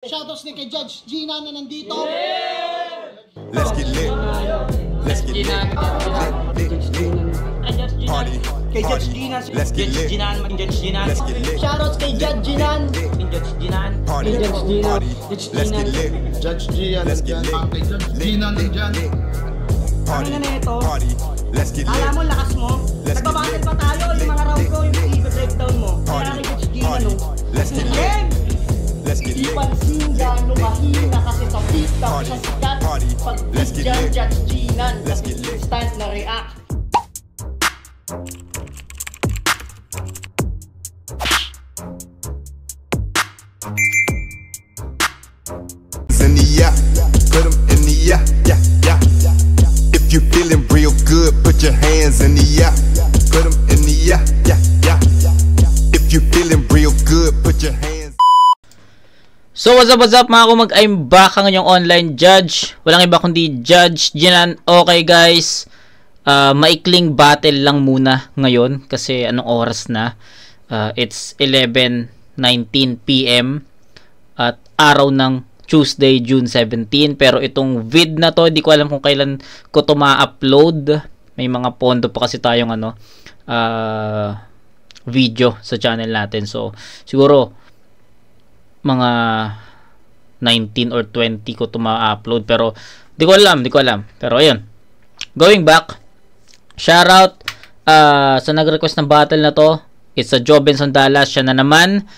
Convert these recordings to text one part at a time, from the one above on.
Shoutouts din kay Judge Gina na nandito. Let's get lit. Let's get lit. Party. Kay Judge Gina. Let's get lit. Let's get lit. Shoutouts kay Judge Gina. Party. Party. Let's get lit. Judge Gian. Let's get lit. Kay Judge Gina nandyan. Party. Ano na ito? Party. Let's get lit. Alam mo, lakas mo. Let's get Nagbabattle lit. pa tayo. Yung mga round ko, yung i-breakdown mo. Party. Kaya kay Judge Gina, Party. no? Let's get lit. Game! Let's get Di lit. pansin gano'ng mahina kasi sa TikTok Party. siya sikat. Party. Pag Let's get dyan, lit. Judge Gina. Let's get lit. Instant na react. In the yeah, put 'em in the yeah, yeah, yeah. If you feeling real good, put your hands in the yeah, put 'em in the yeah, yeah, yeah. If you feeling real good, put your hands. So what's up mga kumag, I'm back ang inyong online judge. Walang iba kundi Judge Ginan. Okay guys, maikling battle lang muna ngayon kasi anong oras na? It's 11:19 PM at araw ng Tuesday, June 17. Pero itong vid na to, hindi ko alam kung kailan ko to ma-upload. May mga pondo pa kasi tayong video sa channel natin. So siguro mga 19 or 20 ko to ma-upload, pero di ko alam. Pero ayun, going back, shoutout sa nag-request ng battle na to. It's a Jobenson Dallas, siya na naman.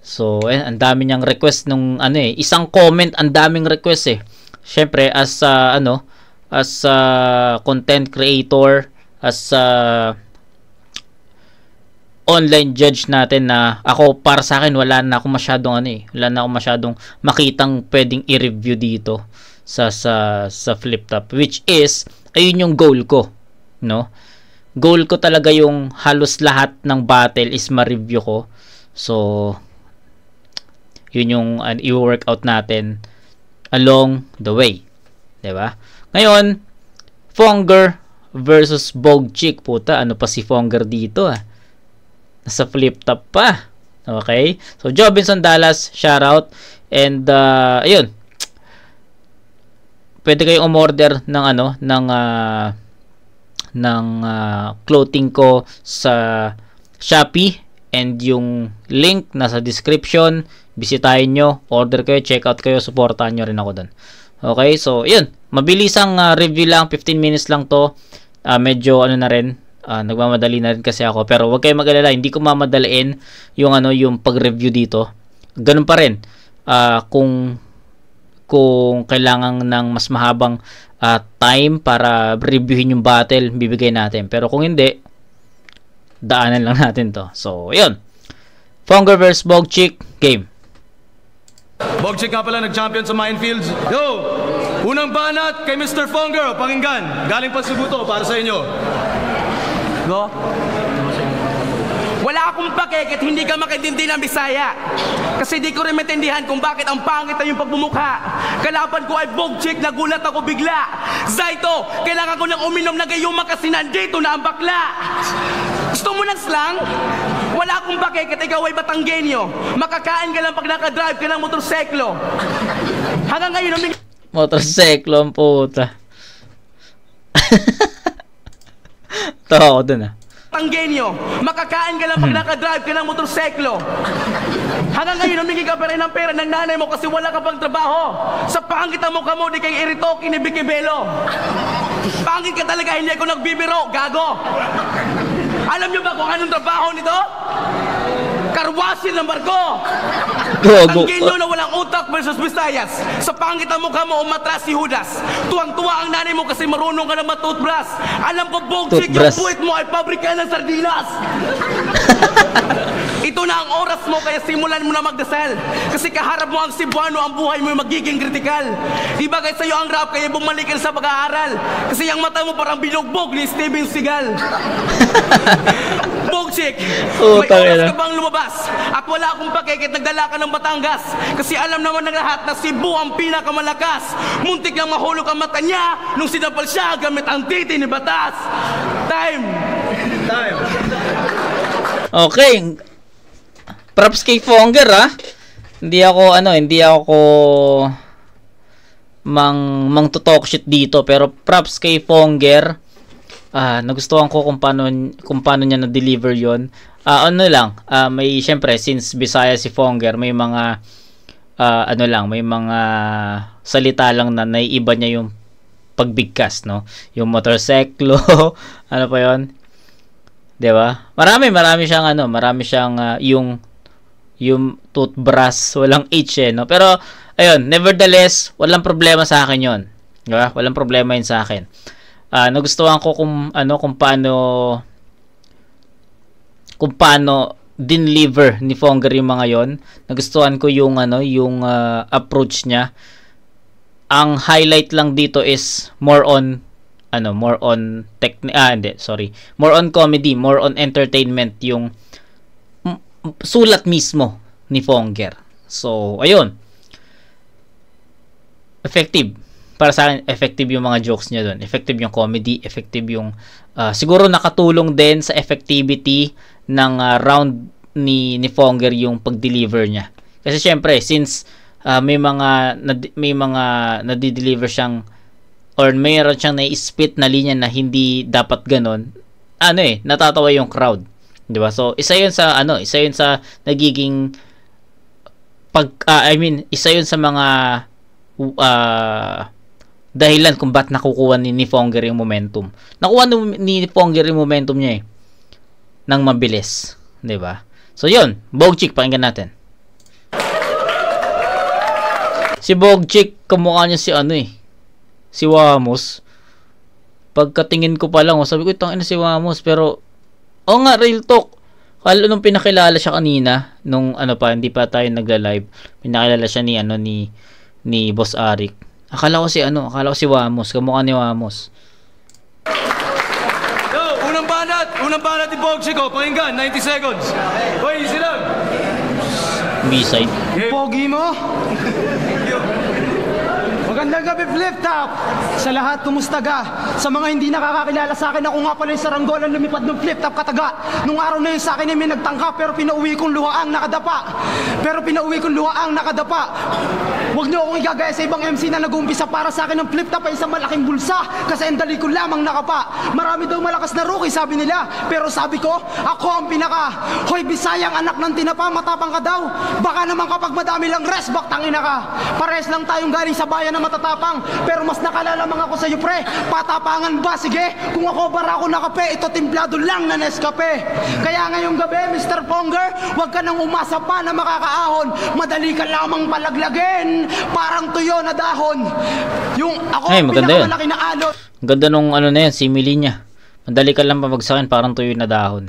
So ang dami niyang request nung isang comment, ang daming request syempre as content creator, as online judge natin, na ako, para sa akin wala na akong masyadong makitang pwedeng i-review dito sa flip top, which is ayun yung goal ko, no? Goal ko talaga yung halos lahat ng battle is ma-review ko. So yun yung i-workout natin along the way, 'di ba? Ngayon, Fonger versus Bogchick. Puta, ano pa si Fonger dito nasa flip top pa. Okay? So Jobenson Dallas, shoutout. And ayun. Pwede kayong umorder ng clothing ko sa Shopee, and yung link nasa description. Bisitahin nyo, order kayo, check out kayo, supportahan nyo rin ako doon. Okay, so yun, mabilisang review lang, 15 minutes lang to. Medyo na rin, nagmamadali na rin kasi ako, pero huwag kayong mag-alala, hindi ko mamadaliin yung pag-review dito. Ganun pa rin. Kung kailangan ng mas mahabang time para reviewin yung battle, bibigay natin. Pero kung hindi, daanan lang natin to. So yun, Fonger vs Bogchick, game. Bogchick nga pala nag-champion sa Minefields. Yo! Unang banat kay Mr. Fonger, pakinggan. Galing pa Cebu to, para sa inyo. Go. Wala akong pakekit, hindi ka makintindi ng Bisaya. Kasi di ko rin maintindihan kung bakit ang pangit na yung pagbumukha. Kalaban ko ay Bogchick, nagulat ako bigla. Zaito, kailangan ko nang uminom na gayuma kasi nandito na ang bakla. Gusto mo ng slang? Wala akong pakekit, ikaw ay Batanggenyo. Makakain ka lang pag nakadrive ka ng motorseklo. Hanggang ngayon, Motorseklo ang puta. Tawa ako dun Batanggenyo. Makakain ka lang pag nakadrive ka ng motorseklo. Hanggang ngayon, humingi ka pa rin ng pera ng nanay mo kasi wala ka pang trabaho. Sa pangit ang mukha mo, di kay Iritoki ni Vicky Bello. Pangit ka talaga, hindi ako nagbibiro, gago. Alam niyo ba kung anong trabaho nito? Karwasin ng barko. Ang ginyo na walang utak versus Visayas. Sa pangit ang mukha mo, umatras si Judas. Tuwang-tuwa ang nanay mo kasi marunong ka na matoothbrush. Alam ko, Bogchick, yung puwit mo ay pabrika ng sardinas. Ito na ang oras mo, kaya simulan mo na magdasal. Kasi kaharap mo ang Cebuano, ang buhay mo ay magiging kritikal. Di ba kaya sa'yo ang rap, kaya bumalik ka sa pag-aaral. Kasi yung mata mo parang binugbog ni Steven Seagal. Bogchick, may oras ka bang lumabas? At wala akong pakikit, nagdala ka ng Batangas. Kasi alam naman ng lahat na Cebu ang pinakamalakas. Muntik nang mahulog ang mata niya nung sinapal siya gamit ang titi ni Batas. Time. Okay. Props kay Fonger hindi ako mang to talk shit dito, pero props kay Fonger. Nagustuhan ko kung paano niya na-deliver 'yon. May syempre since Bisaya si Fonger, may mga may mga salita lang na naiiba niya yung pagbigkas, no? Yung motorseklo, ano pa 'yon? 'Di ba? Marami siyang yung toothbrush, walang H no? Pero ayun, nevertheless, walang problema sa akin 'yon. 'Di ba? Walang problema 'yun sa akin. Nagustuhan ko kung paano deliver ni Fonger yung mga 'yon. Nagustuhan ko yung approach niya. Ang highlight lang dito is more on comedy, more on entertainment yung sulat mismo ni Fonger. So, ayun. Effective. Para sa akin, effective yung mga jokes niya doon. Effective yung comedy, effective yung siguro nakatulong din sa effectivity ng round ni Fonger yung pag-deliver niya. Kasi syempre, since may mga nadi-deliver siyang or mayroon siyang nai-spit na linya na hindi dapat ganon, natatawa yung crowd. 'Di ba? So, isa 'yun sa nagiging isa 'yun sa mga dahilan kung ba't nakukuha ni Fonger yung momentum. Nakuha ni Fonger yung momentum niya nang mabilis, 'di ba? So, 'yun, Bogchik, pakinggan natin. Si Bogchik, kamukha niya si Wamos. Pagkatingin ko pa lang, sabi ko, tangina si Wamos, pero nga, real talk. Nung pinakilala siya kanina, nung hindi pa tayo nagla-live, pinakilala siya ni Boss Arik. Akala ko si Wamos, kamukha ni Wamos. Yo, unang banat ni Bogchik, pakinggan, 90 seconds. Hoy, easy lang. B-side. Pogi mo? Magandang gabi, Flip Top! Sa lahat, kumusta ka? Sa mga hindi nakakakilala sa akin, ako nga pala yung saranggolan lumipad ng Flip Top kataga. Nung araw na yun sa akin ay may nagtangka, pero pinauwi kong luhaang nakadapa. Huwag niyo akong igagaya sa ibang MC na nag-uumpisa para sa akin ng Flip Top ay isang malaking bulsa, kasi ang dali ko lamang nakapa. Marami daw malakas na rookie, sabi nila, pero sabi ko, ako ang pinaka. Hoy, Bisayang anak ng tinapa, matapang ka daw. Baka naman kapag madami lang resback, tangina ka. Pares lang tayong galing sa bayan na matatapang, pero mas nakalalamang ako sa iyo, pre. Patapangan ba? Sige, kung ako bara ako nakape, ito timplado lang na Nescafe. Kaya ngayong gabi, Mr. Fonger, huwag ka nang umasa pa na makakaahon. Madali ka lamang palaglagin, parang tuyo na dahon. Yung ako ang pinakamalaki na alon. Ganda nung simile niya. Madali ka lang pabagsakin, parang tuyo na dahon.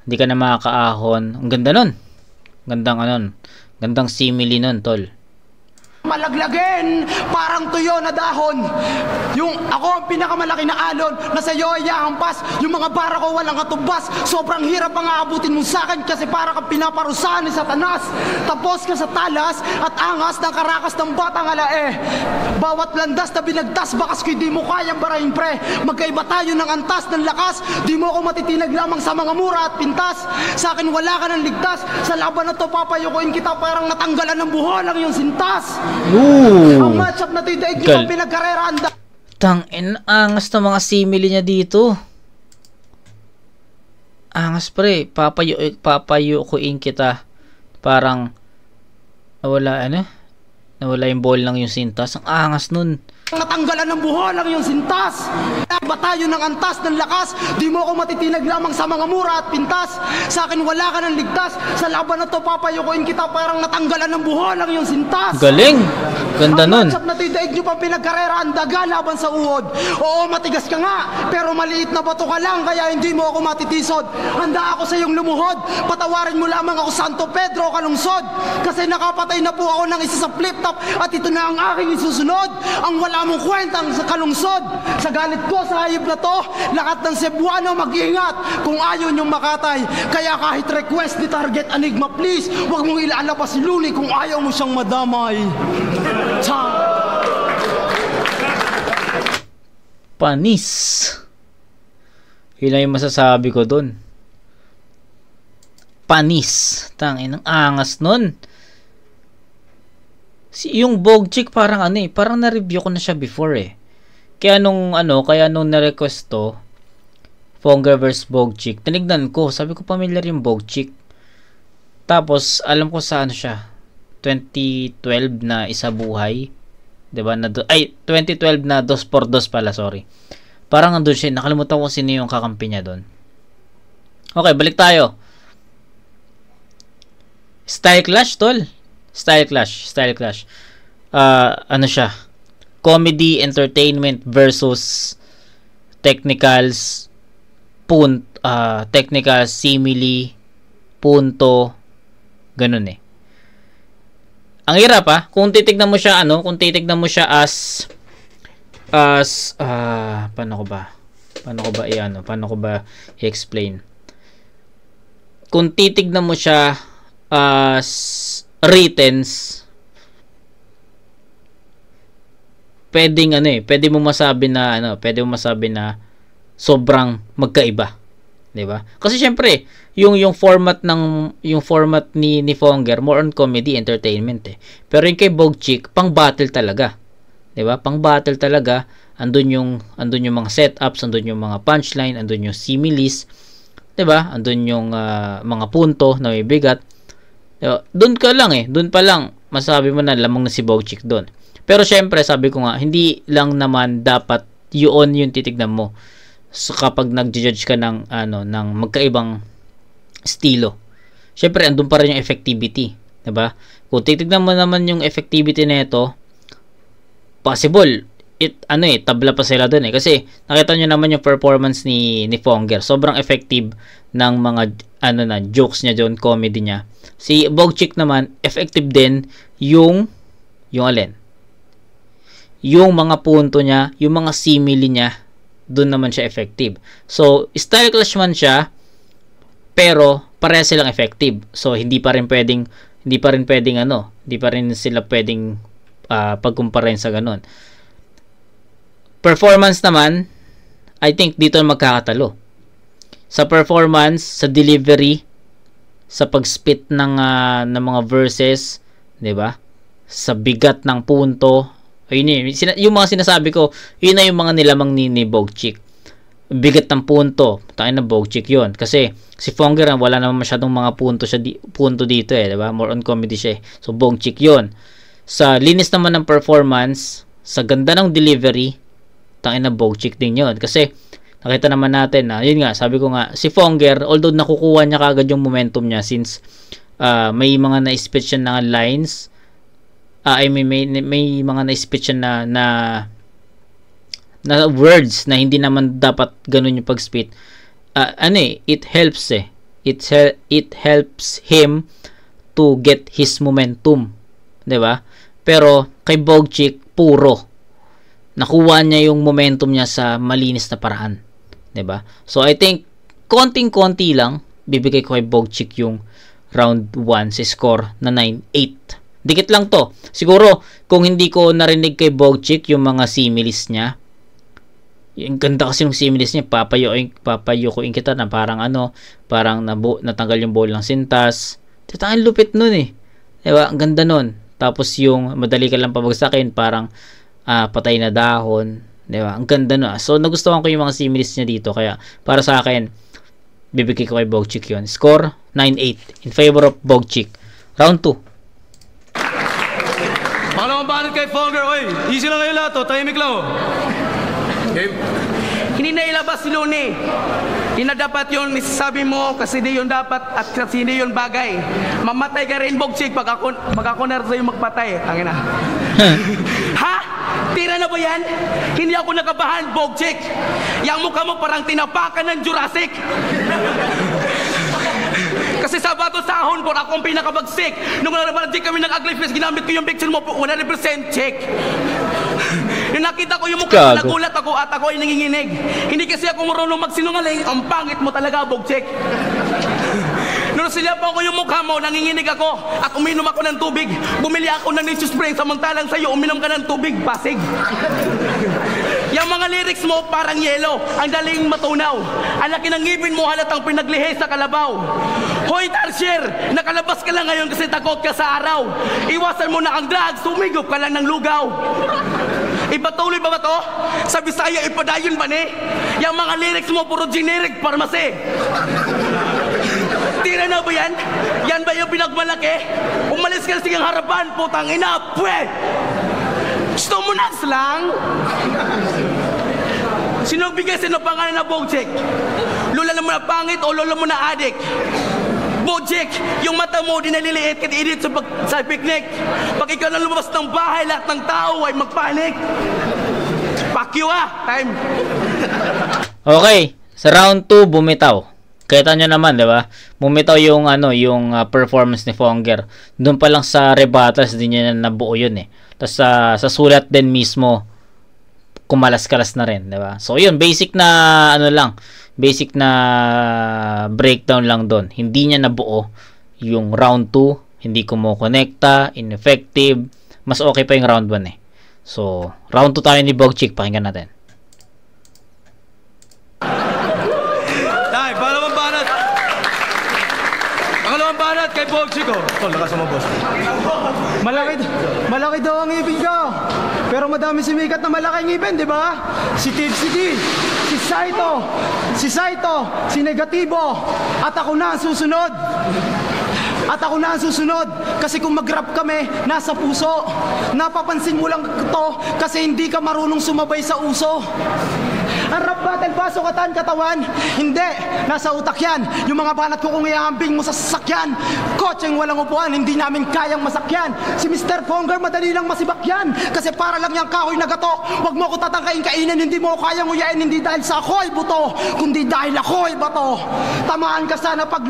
Hindi ka na makakaahon. Ang ganda nun. Gandang simile nun, tol. Malaglagin, parang tuyo na dahon. Yung ako ang pinakamalaki na alon, na sa'yo ay yahampas. Yung mga bara ko walang katumbas. Sobrang hirap ang aabutin mo sa akin, kasi para kang pinaparusahan ni Satanas. Tapos ka sa talas at angas ng karakas ng batang alae. Bawat landas na binagtas, bakas ko'y di mo kayang barahin, pre. Magkaiba tayo ng antas ng lakas. Di mo ako matitinag lamang sa mga mura at pintas. Sa akin wala ka ng ligtas. Sa laban na to papayukuin kita, parang natanggalan ng buhol ang iyong sintas. Ang matchup na tidaig niyo pang pinagkarera. Angas na mga simile niya dito. Angas, pre. Papayukuin kita. Parang nawala yung ball lang yung sintas. Ang angas nun. Natanggalan ng buhol ang iyong sintas. Ba tayo ng antas ng lakas. Di mo ako matitinag lamang sa mga mura at pintas. Sa akin wala ka ng ligtas. Sa laban na to papayukuin kita, parang natanggalan ng buhol ang iyong sintas. Galing. Ganda nun. Ang matchup na tidaig nyo pang pinagkarera, ang daga laban sa uhod. Oo, matigas ka nga, pero maliit na bato ka lang, kaya hindi mo ako matitisod. Handa ako sa iyong lumuhod. Patawarin mo lamang ako, Santo Pedro kalungsod. Kasi nakapatay na po ako ng isa sa Flip Top, at ito na ang aking isusunod. Ang wala mong kwentang sa kalungsod. Sa galit ko sa hayop na to, lahat ng Cebuano mag-iingat kung ayaw nyong makatay. Kaya kahit request ni Target Enigma, please, huwag mong ilalabas si Luni kung ayaw mo siyang madamay. Panis. Yun lang yung masasabi ko dun. Panis. Tangin, ang angas nun. Yung Bogchick parang parang na-review ko na siya before eh. Kaya nung na-request to, Fonger vs Bogchick, tinignan ko, sabi ko familiar yung Bogchick. Tapos alam ko sa siya, 2012 na Isa Buhay, 'di ba? 2012 na 2x2 pala, sorry. Parang andun siya, nakalimutan ko sino yung kakampi niya doon. Okay, balik tayo. Style Clash, tol. Style Clash. Ano siya? Comedy, entertainment versus technicals, technicals, simile, punto, ganun eh. Ang hirap kung titignan mo siya as paano ko ba i-explain? Kung titignan mo siya as writtens, pwede mo masabi na sobrang magkaiba, 'di ba? Kasi syempre, yung format ni Fonger more on comedy entertainment eh. Pero yung kay Bogchick pang battle talaga. 'Di ba? Pang battle talaga. Andun yung mga setups, andun yung mga punchline, andun yung similes, 'di ba? Andun yung mga punto na may bigat. Diba? Doon pa lang masabi mo na lamang na si Bogchick doon. Pero syempre, sabi ko nga, hindi lang naman dapat yun yung titignan mo. So, kapag nag-judge ka ng magkaibang estilo. Syempre, andun pa rin yung effectivity, 'di ba? Kung titignan mo naman yung effectivity nito, possible tabla pa sila doon eh. Kasi nakita nyo naman yung performance ni Fonger. Sobrang effective ng mga jokes niya doon, comedy niya. Si Bogchick naman, effective din yung alin? Yung mga punto niya, yung mga simile niya, doon naman siya effective. So, style clash man siya, pero pareha silang effective. So, hindi pa rin sila pwedeng pagkumparahin sa ganun. Performance naman, I think dito magkakatalo. Sa performance, sa delivery, sa pag-spit ng mga verses, 'di ba? Sa bigat ng punto. Ayun yung mga sinasabi ko, yun na yung mga nilamang ni Bogchick. Bigat ng punto, tayo na Bogchick 'yon. Kasi si Fonger wala naman masyadong mga punto dito eh, 'di ba? More on comedy siya. So Bogchick 'yon. Sa linis naman ng performance, sa ganda ng delivery, tangin na Bogchick din yun. Kasi nakita naman natin na, yun nga, sabi ko nga, si Fonger, although nakukuha niya kagad yung momentum niya since may mga na-speech siya na lines, may mga na-speech siya na words na hindi naman dapat ganun yung pag-spit. It helps it helps him to get his momentum, 'di ba? Pero kay Bogchick, puro nakuha niya yung momentum niya sa malinis na paraan, 'di ba? So I think konting-konti lang bibigay ko kay Bogchick yung round 1 sa score na 9-8. Dikit lang to. Siguro kung hindi ko narinig kay Bogchick yung mga similes niya, yung ganda kasi ng similes niya, papayukuin kita na parang natanggal yung ball ng sintas. Ang lupit nun eh. 'Di ba? Ang ganda nun. Tapos yung madali ka lang pabagsakin, parang patay na dahon, 'di ba? Ang ganda no. So nagustuhan ko yung mga similes niya dito, kaya para sa akin bibigay ko kay Bogchick 'yon. Score 9-8 in favor of Bogchick. Round 2. Pangalawang banat kay Fonger. Oy, easy lang kayo lahat, tahimik lang oh. Okay. Hindi na ilabas si Luni. Hindi na dapat yun sabi mo kasi di yun dapat at kasi di yun bagay. Mamatay ka rin, Bogchick, pag ako na sa'yo magpatay. Tangina. Ha? Tira na ba yan? Hindi ako nakabahan, Bogchick. Yang mukha mo parang tinapakan ng Jurassic. Kasi sa bato sahon ko, ako ang pinakabagsik. Nung nalabalantik kami ng ugly face, ginamit ko yung picture mo, 100% check. Nung nakita ko yung mukha, nagulat ako at ako ay nanginginig. Hindi kasi ako marunong magsinungaling. Ang pangit mo talaga, Bogchick. Nung silapan ko yung mukha mo, nanginginig ako at uminom ako ng tubig. Bumili ako ng Nature Spring samantalang sa'yo, uminom ka ng tubig, Pasig. Yung mga lyrics mo parang yelo, ang daling matunaw. Ang laki ng ngipin mo halatang pinaglihe sa kalabaw. Hoy Tarsier, nakalabas ka lang ngayon kasi takot ka sa araw. Iwasan mo na ang drugs, sumigop ka lang ng lugaw. Ipatuloy ba to? Sa Bisaya, ipadayon ba ni? Yung mga lyrics mo, puro generic pharmacy. Tira na ba yan? Yan ba yung pinagmalaki? Umalis ka na sigang harapan, putang ina, pwe! Gusto mo na slang? Sino bigay sino pangalan na Bojack? Lola mo na pangit o lola mo na adik? Bojack, yung mata mo di naliliit kad edit sa picnic. Pag ikaw na lumabas ng bahay, lahat ng tao ay magpanik. Fuck you time. Okay, sa round 2 bumitaw. Kita nyo naman, di ba? Bumitaw yung performance ni Fonger. Doon pa lang sa rebattles din niya nabuo yun eh. Tapos sa sulat din mismo kumalas-kalas na rin, di ba? So yun, basic na basic na breakdown lang doon. Hindi niya nabuo yung round 2, hindi kumukonekta, ineffective. Mas okay pa yung round 1 eh. So, round 2 tayo ni Bogchik, pakinggan natin. Tay, pangalawang banat. Pangalawang banat kay Bogchik oh. Tol, lakas mo boss. Malaki daw ang ngipin ko. Pero madami sumikat na malaki ngipin, di ba? Si Tib City, si Saito, si Negatibo, at ako na ang susunod. Kasi kung mag-rap kami, nasa puso. Napapansin mo lang to kasi hindi ka marunong sumabay sa uso. Ang rap battle ba, sukatan, katawan? Hindi, nasa utak yan. Yung mga banat ko kung iahambing mo sa sasakyan. Kotseng walang upuan, hindi namin kayang masakyan. Si Mr. Fonger, madali lang masibak yan. Kasi para lang yung kahoy na gato. Huwag mo ko tatangkain kainin, hindi mo ko kayang uyain. Hindi dahil sa ako'y buto, kundi dahil ako'y bato. Tamaan ka sana pag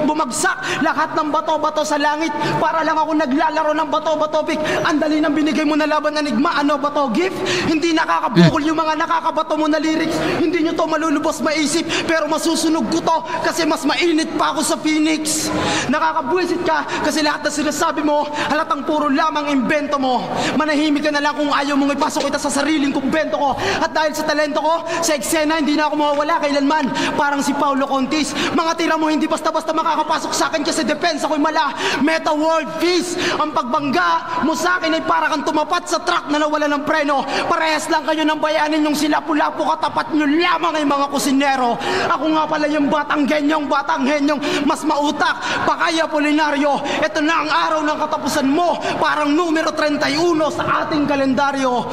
bumagsak lahat ng bato-bato sa langit. Para lang ako naglalaro ng bato-bato pick. Ang dali nang binigay mo na laban enigma. Ano ba to, gift? Hindi nakakabukol yung mga nakakabato mo na lyrics. Hindi nyo to malulubos maisip, pero masusunog ko to kasi mas mainit pa ako sa Phoenix. Nakakabwisit ka kasi lahat na sinasabi mo halatang puro lamang imbento mo. Manahimik ka na lang kung ayaw mong ipasok kita sa sariling kumbento ko. At dahil sa talento ko, sa eksena hindi na ako mawawala kailanman. Parang si Paulo Contis, mga tira mo hindi basta-basta makakapasok sa akin kasi depensa ko'y mala. Meta World Peace, ang pagbangga mo sa akin ay para kang tumapat sa truck na nawala ng preno. Parehas lang kayo ng bayanin yung sila pula-po katapat nyo lamang ay mga kusinero. Ako nga pala yung batang henyong mas mautak pa kaya Apolinario. Ito na ang araw ng katapusan mo, parang numero 31 sa ating kalendaryo.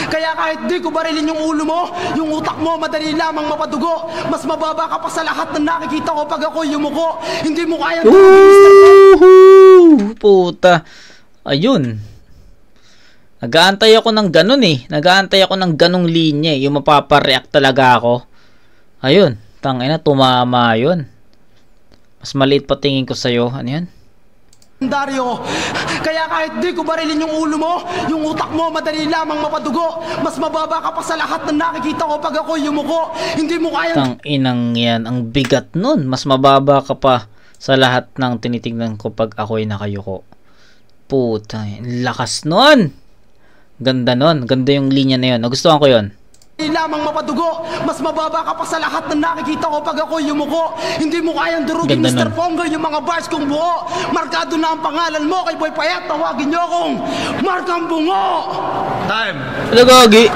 Kaya kahit di ko barilin yung ulo mo, yung utak mo madali lamang mapadugo. Mas mababa ka pa sa lahat na nakikita ko pag ako'y yumuko. Hindi mo kaya puta. Ayun. Nag-aantay ako ng ganun eh. Nag-aantay ako ng ganung linya eh. Yung mapapareact talaga ako. Ayun. Tangina, tumama yun. Mas maliit pa tingin ko sa'yo. Ano yan? Dario, kaya kahit di ko barilin yung ulo mo, yung utak mo madali lamang mapadugo. Mas mababa ka pa sa lahat na nakikita ko pag ako'y yumuko. Hindi mo kaya... Tanginang yan. Ang bigat nun. Mas mababa ka pa sa lahat ng tinitignan ko pag ako'y nakayuko. Puta, lakas nun. Ganda nun. Ganda yung linya na yun. Nagustuhan ko yun. Lamang mapadugo. Mas mababa ka pa sa lahat na nakikita ko pag ako'y yumuko. Hindi mo kayang durugin, Mr. Fonger, yung mga bars kong buo. Markado na ang pangalan mo kay Boy Payat. Tawagin nyo akong Markang Bungo. Time. Lagagi.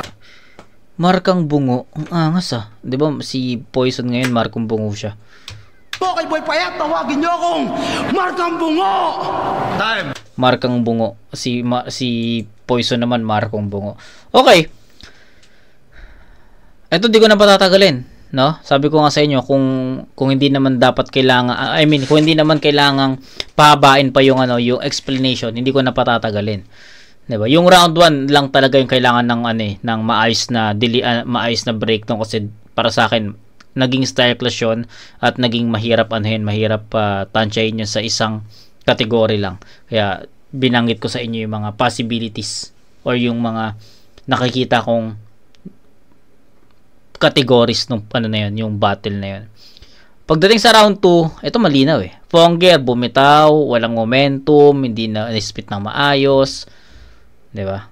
Markang Bungo. Ang angas ah. Di ba si Poison ngayon, Markang Bungo siya. Kay Boy Payat. Tawagin nyo akong Markang Bungo. Time. Markang Bungo. Si Poison naman, Markang Bungo. Okay. Ito di ko na patatagalin, no? Sabi ko nga sa inyo kung hindi naman dapat kailangan kung hindi naman kailangang pahabain pa yung yung explanation, hindi ko na patatagalin. 'Di ba? Yung round 1 lang talaga yung kailangan ng ng maayos na breakdown kasi para sa akin naging style clash yun at naging mahirap mahirap tansyahin yun sa isang category lang. Kaya binanggit ko sa inyo yung mga possibilities or yung mga nakikita kong categories nung na yun, yung battle na yun. Pagdating sa round 2, ito malinaw eh. Fonger, bumitaw, walang momentum, hindi na spit ng maayos. Diba?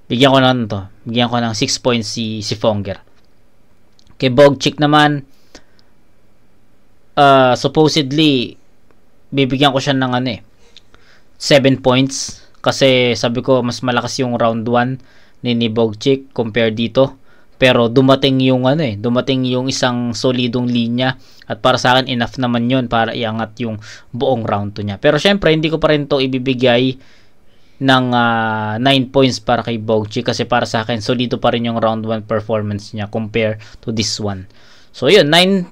Bigyan ko na to. Bigyan ko ng 6 points si Fonger. Kay Bogchik naman, supposedly, bibigyan ko siya ng 7 points. Kasi sabi ko, mas malakas yung round 1 ni Bogchik compare dito. Pero dumating yung dumating yung isang solidong linya at para sa akin enough naman yun para iangat yung buong round 2 niya. Pero syempre hindi ko pa rin to ibibigay ng 9 points para kay Bogchik kasi para sa akin solido pa rin yung round 1 performance niya compare to this one. So yun, 9-8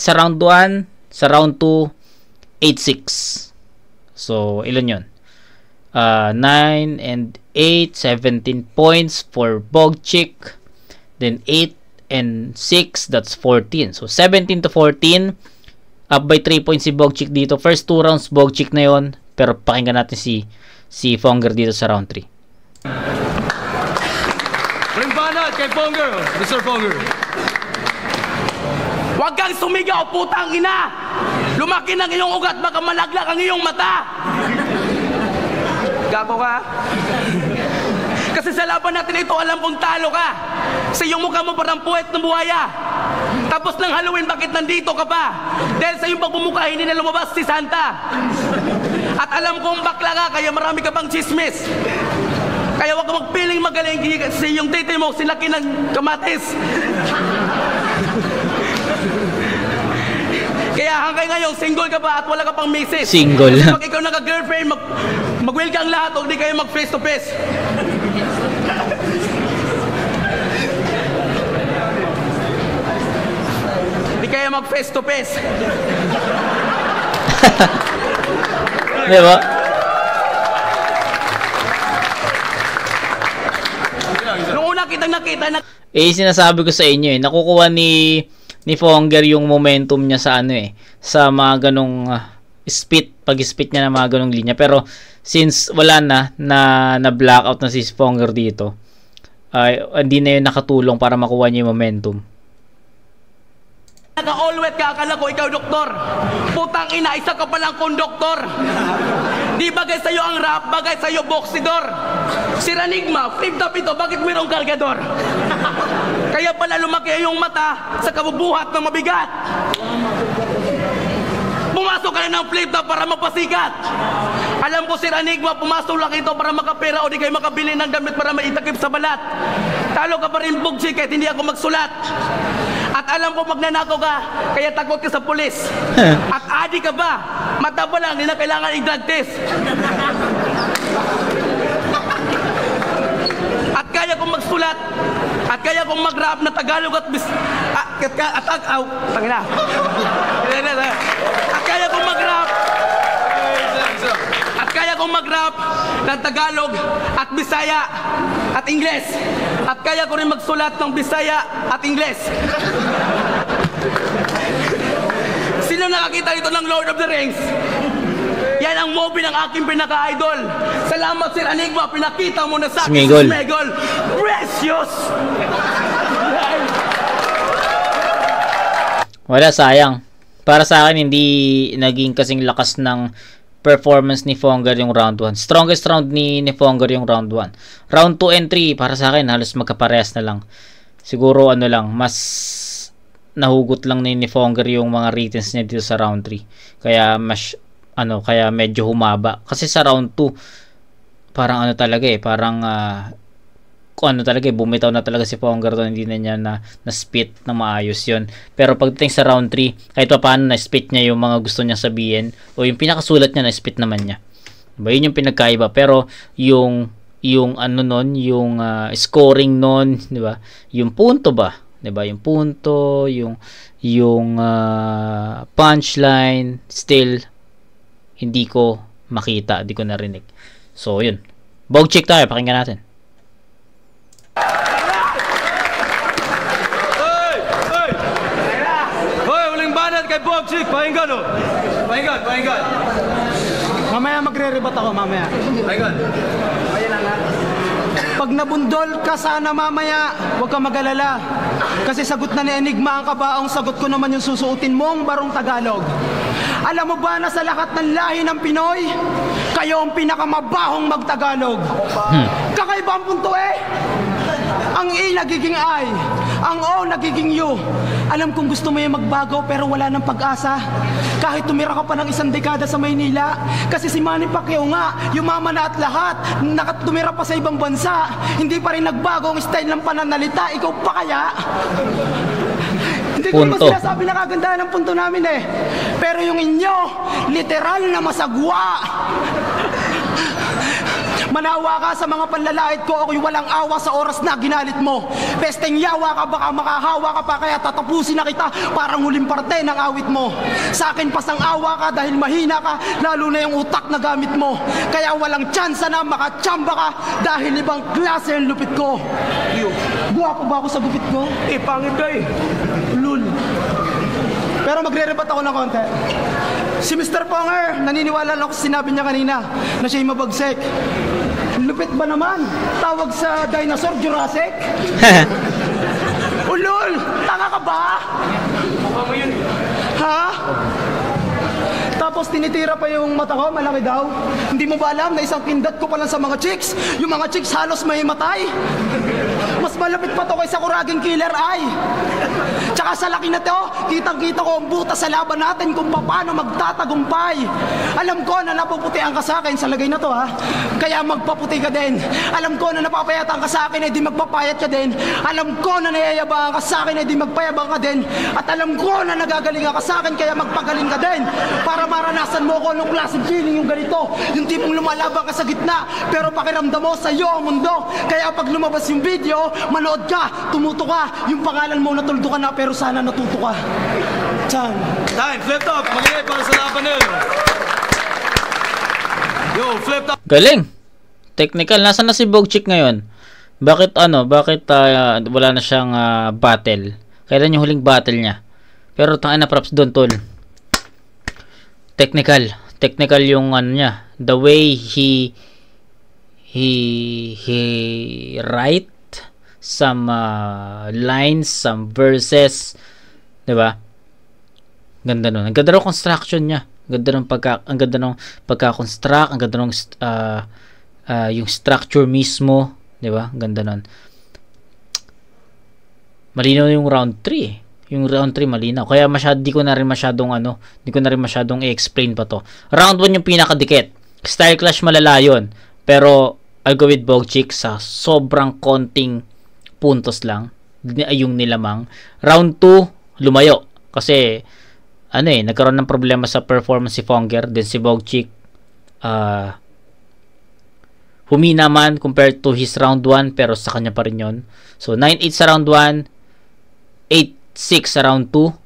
sa round 1, sa round 2 8-6. So ilan yun? 9 and 8, 17 points for Bogchik. Then 8 and 6, that's 14. So 17 to 14, up by 3 points si Bogchik dito. First 2 rounds Bogchik na yon, pero pakinggan natin si Fonger dito sa round 3. Ring banat kay Fonger, Mr. Fonger. Huwag kang sumigaw, putang ina! Lumaki ng iyong ugat, baka malaglag ang iyong mata! Gago ka? Kasi sa laban natin ito, alam kong talo ka. Sa iyong mukha mo parang puwet ng buhaya. Tapos ng Halloween, bakit nandito ka pa? Dahil sa iyong pagmumukha, hindi na lumabas si Santa. At alam kong bakla ka, kaya marami ka pang chismis. Kaya huwag ka magpiling magaling kasi yung titi mo, sinaki ng kamatis. Kaya hanggang ngayon, single ka pa at wala ka pang misis. Single. Kasi pag ikaw naka-girlfriend, mag-will ka ang lahat, huwag di kayo mag-face to face. Di kayo mag-face to face. Diba? Nung una kitang nakita na Sinasabi ko sa inyo nakukuha ni Fonger yung momentum niya sa sa mga ganong pag-spit niya ng mga ganong linya. Pero since wala na blackout na si Fonger dito, hindi na yun nakatulong para makuha niya yung momentum. Naka-all wet ka, akala ko ikaw doktor. Putang ina, isa ka palang konduktor. Di bagay sa'yo ang rap, bagay sa'yo boksidor. Si Ranigma, flip top ito, bakit mayroong kargador? Kaya pala lumaki yung mata sa kabubuhat ng mabigat. Pumasok ka na ng flip top para magpasikat. Alam ko si Ranigma, pumasok lang ito para makapera o di kayo makabili ng damit para maitakip sa balat. Talo ka pa rin Bogchik kahit hindi ako magsulat. At alam ko magnanakaw ka, kaya takot ka sa pulis. At adi ka ba? Mata pa lang, hindi na kailangan i-drug test. At kaya kong magsulat, at kaya kong mag-rap na Tagalog at tangina. At kaya kong mag-rap, ng Tagalog at Bisaya at Ingles. At kaya ko rin magsulat ng Bisaya at Ingles. Sino nakakita dito ng Lord of the Rings? Yan ang movie ng aking pinaka-idol. Salamat Sir Enigma, pinakita mo na sa akin si Smegol. Precious! Wala, sayang. Para sa akin, hindi naging kasing lakas ng performance ni Fonger yung round 1. Strongest round ni Fonger yung round 1. Round 2 and 3, para sa akin, halos magkaparehas na lang. Siguro, mas nahugot lang ni Fonger yung mga ratings niya dito sa round 3. Kaya, kaya medyo humaba. Kasi sa round 2, parang bumitaw na talaga si Fonger doon, hindi na niya na spit na maayos yon. Pero pagdating sa round 3, kahit pa paano na spit niya yung mga gusto niya sabihin o yung pinakasulat niya na spit naman niya. Diba? Yun yung pinagkaiba. Pero yung scoring nun, di ba? Yung punto ba? Di ba? Yung punto, yung punchline, still hindi ko makita, hindi ko narinig. So, yun. Bogchik tayo, pakinggan natin. Bogchik, pakinggan o. Pakinggan. Mamaya magre-rebat ako, mamaya. Pakinggan. Pag nabundol ka sana mamaya, huwag ka mag-alala. Kasi sagot na ni Enigma ang kabaong sagot ko naman yung susuotin mong barong Tagalog. Alam mo ba na sa lahat ng lahi ng Pinoy, kayo ang pinakamabahong magtagalog? Kakaiba ang punto eh. Ang I nagiging I, ang O nagiging U. Alam kong gusto mo yung magbago pero wala ng pag-asa. Kahit tumira ka pa ng 1 dekada sa Maynila. Kasi si Manny Pacquiao nga, yumaman na at lahat, nakatumira pa sa ibang bansa. Hindi pa rin nagbago ang style ng pananalita. Ikaw pa kaya? Hindi ko naman sinasabi na kagandahan ng punto namin eh. Pero yung inyo, literal na masagwa. Manawa ka sa mga panlalait ko, ako'y walang awa sa oras na ginalit mo. Pesteng yawa ka, baka makahawa ka pa, kaya tatapusin na kita parang huling parte ng awit mo. Sa akin pasang awa ka dahil mahina ka, lalo na yung utak na gamit mo. Kaya walang tsansa na makachamba ka dahil ibang klase ang lupit ko. Guwapo ba ako sa gupit ko? Eh, pangit ka eh. Lul. Pero magre-rebat ako ng konti. Si Mr. Ponger, naniniwala lang ako sa sinabi niya kanina na siya'y mabagsik. Lupit ba naman? Tawag sa dinosaur, Jurassic? Ulol! Tanga ka ba? Ha? Tapos tinitira pa yung mata ko, malaki daw. Hindi mo ba alam na isang pindat ko pa lang sa mga chicks? Yung mga chicks halos may matay. Mas malapit pa to kaysa kuraging killer eye. Tsaka sa laki na to, kitang-kita ko ang butas sa laban natin kung paano magtatagumpay. Alam ko na napuputian ka sa akin sa lagay na to ha. Kaya magpaputi ka din. Alam ko na napapayatan ka sa akin, eh di magpapayat ka din. Alam ko na nayayabangan ka sa akin, eh di magpayabang ka din. At alam ko na nagagaling ka sa akin, kaya magpagaling ka din. Para maranasan mo ko anong klaseng feeling yung ganito. Yung tipong lumalaban ka sa gitna, pero pakiramdam mo sa iyo ang mundo. Kaya pag lumabas yung video, manood ka, tumuto ka. Yung pangalan mo natuldo ka na, pero sana natuto ka. Chan. Time, flip top. Maligay para sa laban na yun. Yo, flip top. Galing. Technical. Nasaan na si Bogchik ngayon? Bakit wala na siyang battle? Kailan yung huling battle niya? Pero tangin na props doon, tol. Technical yung ano niya. The way he write some lines, some verses, 'di ba? Ganda nun. Ang ganda ng construction niya. Ang ganda ng pagka-construct, ang ganda ng yung structure mismo, 'di ba? Ang ganda nun. Malinaw yung round 3. Yung round 3 malinaw. Kaya di ko na rin masyadong i-explain pa to. Round 1 yung pinakadikit. Style clash malala yun. Pero I'll go with Bogchik sa sobrang konting puntos lang yung nilamang. Round 2 lumayo kasi nagkaroon ng problema sa performance si Fonger, then si Bogchik humina man compared to his round 1, pero sa kanya pa rin yun. So 9-8 sa round 1, 8-6 sa round 2,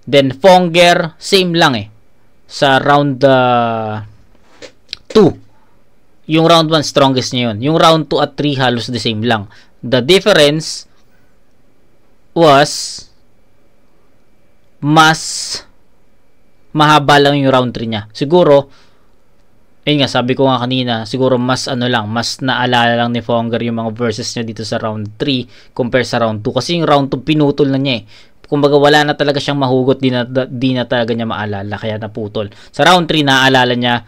then Fonger same lang sa round 2. Yung round 1 strongest niya yun. Yung round 2 at 3 halos the same lang. The difference was mas mahaba lang yung round 3 niya. Siguro, ayun nga, sabi ko nga kanina, siguro mas naalala lang ni Fonger yung mga verses niya dito sa round 3 compare sa round 2. Kasi yung round 2 pinutol na niya Kumbaga wala na talaga siyang mahugot, di na talaga niya maalala, kaya naputol. Sa round 3 naaalala niya,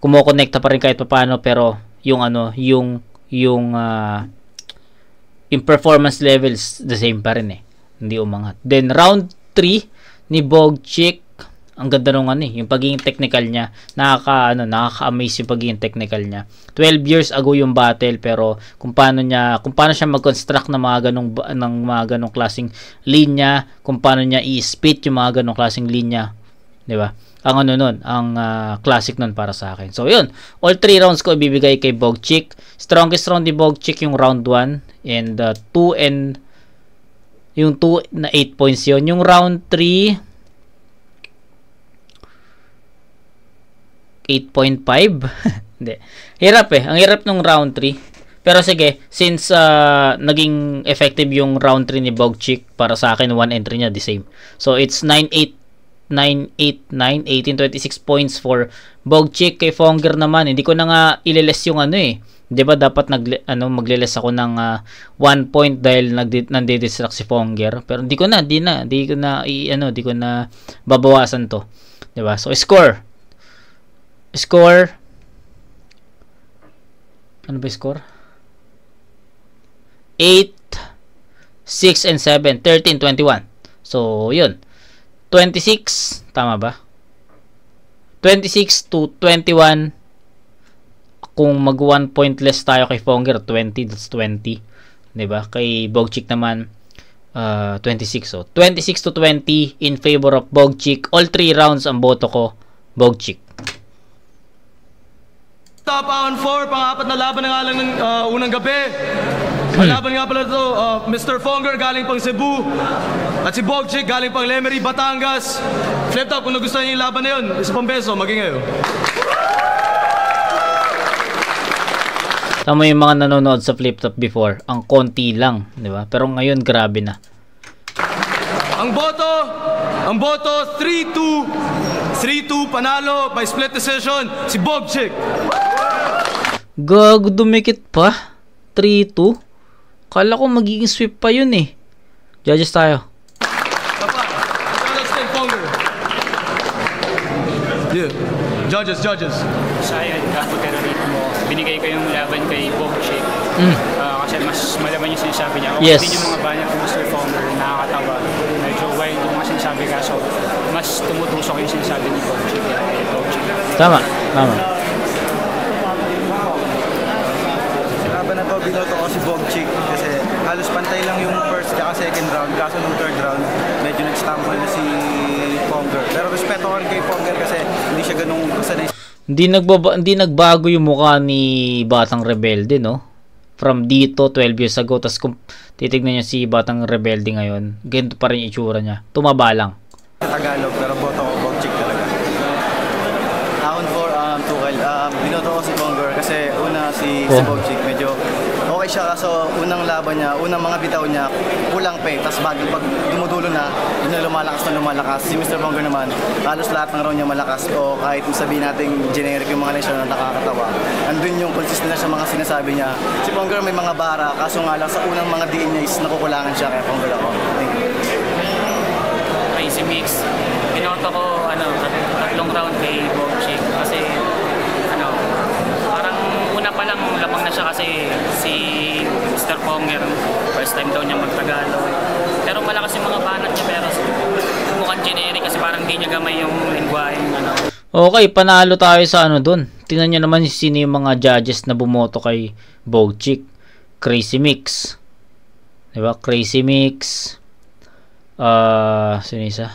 kumokonekta pa rin kahit paano, pero yung performance levels the same pa rin hindi umangat. Then round 3 ni Bogchik, ang ganda nung yung pagiging technical niya, nakaka-amaze yung pagiging technical niya. 12 years ago yung battle, pero kung paano siya mag-construct ng mga ganong klaseng linya, kung paano niya i-spit yung mga ganong klaseng linya, 'di ba? Ang classic nun para sa akin. So yun, all 3 rounds ko ibibigay kay Bogchik. Strongest round ni Bogchik yung round 1, and 2 na 8 points yun. Yung round 3 8.5. Hindi. Hirap Ang hirap nung round 3. Pero sige, since naging effective yung round 3 ni Bogchik, para sa akin 1 and 3 niya the same. So it's 9-8 989, 1826 points for Bogchick. Kay Fonger naman, hindi ko na nga ililes yung ano eh. 'Di ba dapat magliles ako ng 1 point dahil nandi-distract si Fonger. Pero hindi ko na babawasan to. 'Di ba? So score. Ano ba score? 8, 6 and 7, 13, 21. So, yun. 26, tama ba? 26 to 21. Kung mag 1 point less tayo kay Fonger, 20, that's 20. 'Di ba? Kay Bogchick naman 26. So, 26 to 20 in favor of Bogchick. All 3 rounds ang boto ko, Bogchick. Top round 4, pang-apat na laban na nga lang ng unang gabi. Laban nga pala ito, Mr. Fonger galing pang Cebu at si Bogchick galing pang Lemery, Batangas. Flip top, kung nagustuhan niyo yung laban na yun, isa pang beso, maging ngayon. Tama yung mga nanonood sa flip top before, ang konti lang, di ba? Pero ngayon, grabe na. Ang boto, 3-2. 3-2, panalo by split decision, si Bogchick. Gago, dumikit pa. 3-2. Kala ko magiging sweep pa yun eh. Judges tayo. Let's take Fonger. Yeah. Judges. Sayang, kapag-rate mo, binigay ko yung laban kay Bogchick. Kasi mas malaman yung sinasabi niya. Yes. Hindi yung mga banyak ng Mr. Fonger, nakakatawa. Medyo wild yung mga sinasabi kaso mas tumutusok yung sinasabi ni Bogchick. Tama. Laban na to, binoto ko si Bogchick kasi halos pantay lang yung first at second round. Kaso nung third round, medyo nag-stumble na si Fonger. Pero respeto ko rin kay Fonger kasi hindi siya ganun kasanay. Hindi nagbago yung mukha ni Batang Rebelde, no? From dito 12 years ago, tapos kung titignan niyo si Batang Rebelde ngayon, ganito pa rin yung itsura niya. Tumaba lang. Tagalog, pero boto ko Bogchick talaga. Round 4, Tuchel. Binoto ko si Fonger kasi una si Bogchick medyo okay siya. Kaso unang laban niya, unang mga bitaw niya, kulang pa eh. Tapos pag dumudulo na, yun na lumalakas. Si Mr. Fonger naman, halos lahat ng round niya malakas. O kahit sabihin natin generic yung mga lesson na nakakatawa. Andun yung consistent na sa mga sinasabi niya. Si Fonger may mga bara, kaso nga lang sa unang mga diin niya is nakukulangan siya. Kaya Fonger ako. Thank you. Crazy Mix. Binoto ko, tatlong round kay Bogchick kasi, parang una pa lang lamang na siya kasi si Mr. Fonger, first time daw niya mag-Tagalog. Pero malakas yung mga banat niya, pero mukhang generic kasi parang hindi niya gamay yung lingwahe. Okay, panalo tayo sa dun. Tingnan niyo naman sino yung mga judges na bumoto kay Bogchick. Crazy Mix. Diba? Crazy Mix. Sino isa?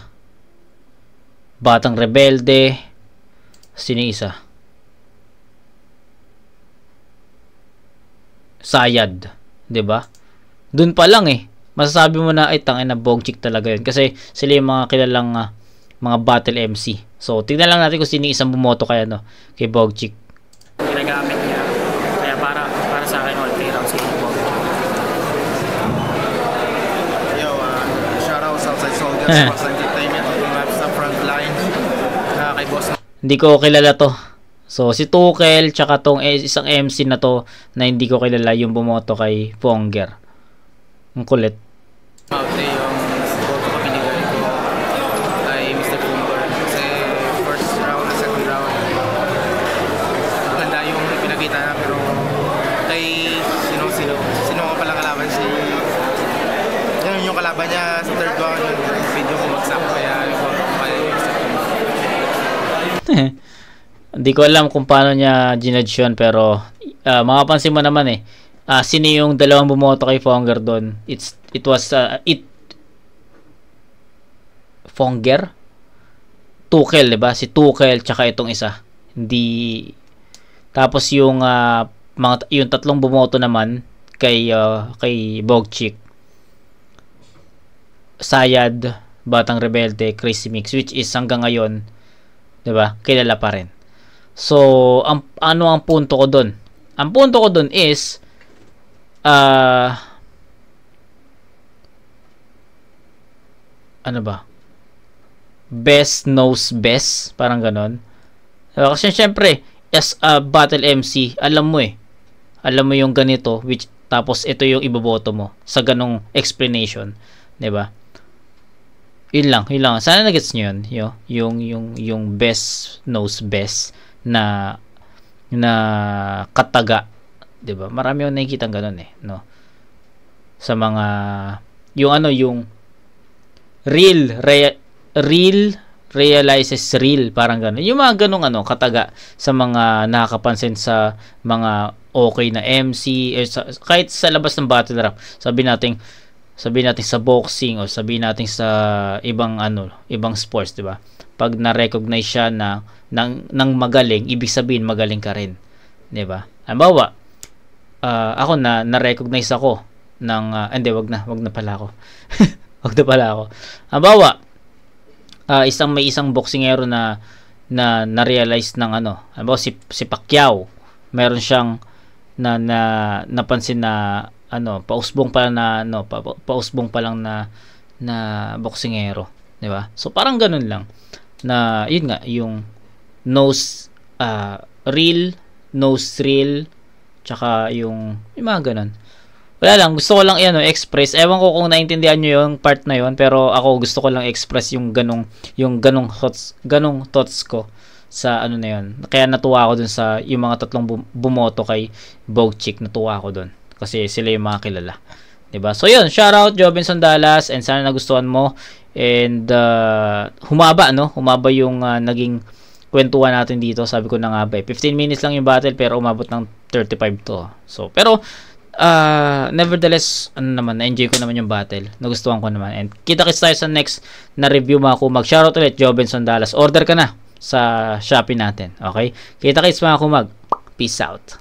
Batang Rebelde. Sino isa? Sayad, 'di ba? Doon pa lang masasabi mo na ay tangina Bogchick talaga 'yun kasi sila yung mga kilalang mga battle MC. So, tingnan lang natin kung sino yung isang bumoto kay kay Bogchick. Ginagamit niya. Kaya para sa akin all 3 rounds kay Bogchick. Yo, shout out Southside Soldiers, Boss Entertainment, sa front line. Kay Boss. Hindi ko kilala to. So, si Tuchel, tsaka tong isang MC na to na hindi ko kilala yung bumoto kay Fonger. Ang kulit. Yung boto ko binigay ko kay Mr. Fonger kasi first round at second round maganda yung pinakita na, pero kay sino nga palang kalaban yung kalaban niya sa third round yung video bumagsak, kaya yung boto ko kay Mr. Fonger. Hindi ko alam kung paano niya ginudge yun, pero makapansin mo naman sino yung dalawang bumoto kay Fonger doon. It was Fonger? Tuchel, diba? Si Tuchel tsaka itong isa. Hindi. Tapos yung yung tatlong bumoto naman kay Bogchick. Sayad, Batang Rebelde, Crazy Mix, which is hanggang ngayon, diba? Kilala pa rin. So, ano ang punto ko doon? Ang punto ko doon is ano ba? best knows best, parang ganon. Kasi syempre, as a battle MC, alam mo yung ganito, which tapos ito yung iboboto mo sa ganong explanation, 'di ba? Yun lang. Sana nagets niyo yun, yung best knows best na kataga, 'di ba? Marami akong nakikita ganun no. Sa mga yung real realizes real, parang gano'n. Yung mga ganong kataga sa mga nakakapansin sa mga okay na MC, kahit sa labas ng battle rap. Sabihin natin sa boxing o sabihin natin sa ibang sports, 'di ba? Pag na-recognize siya ng magaling, ibig sabihin magaling ka rin, 'di ba? Halimbawa, ako na-recognize ako ng wag na pala ako. Wag na pala ako. Halimbawa, may isang boksingero na na-realize ng halimbawa si Pacquiao, meron siyang napansin na pausbong pa lang na boksingero, 'di ba? So parang ganun lang na yun nga yung real tsaka yung mga ganun. Wala lang, gusto ko lang express. Ewan ko kung naintindihan nyo yung part na yun, pero ako gusto ko lang express yung ganong thoughts ko sa na yun. Kaya natuwa ako dun sa yung mga tatlong bumoto kay Bogchick, natuwa ako dun kasi sila yung mga kilala, 'di ba? So yun, shout out Jobenson Dallas, and sana nagustuhan mo, and humaba yung naging kwentuhan natin dito. Sabi ko na nga ba 15 minutes lang yung battle pero umabot ng 35 to. So pero nevertheless, na-enjoy ko naman yung battle. Nagustuhan ko naman. And kita-kits tayo sa next na review mga kumag. Shoutout ulit, Jobenson Dallas. Order ka na sa Shopee natin. Okay? Kita-kits mga kumag. Peace out.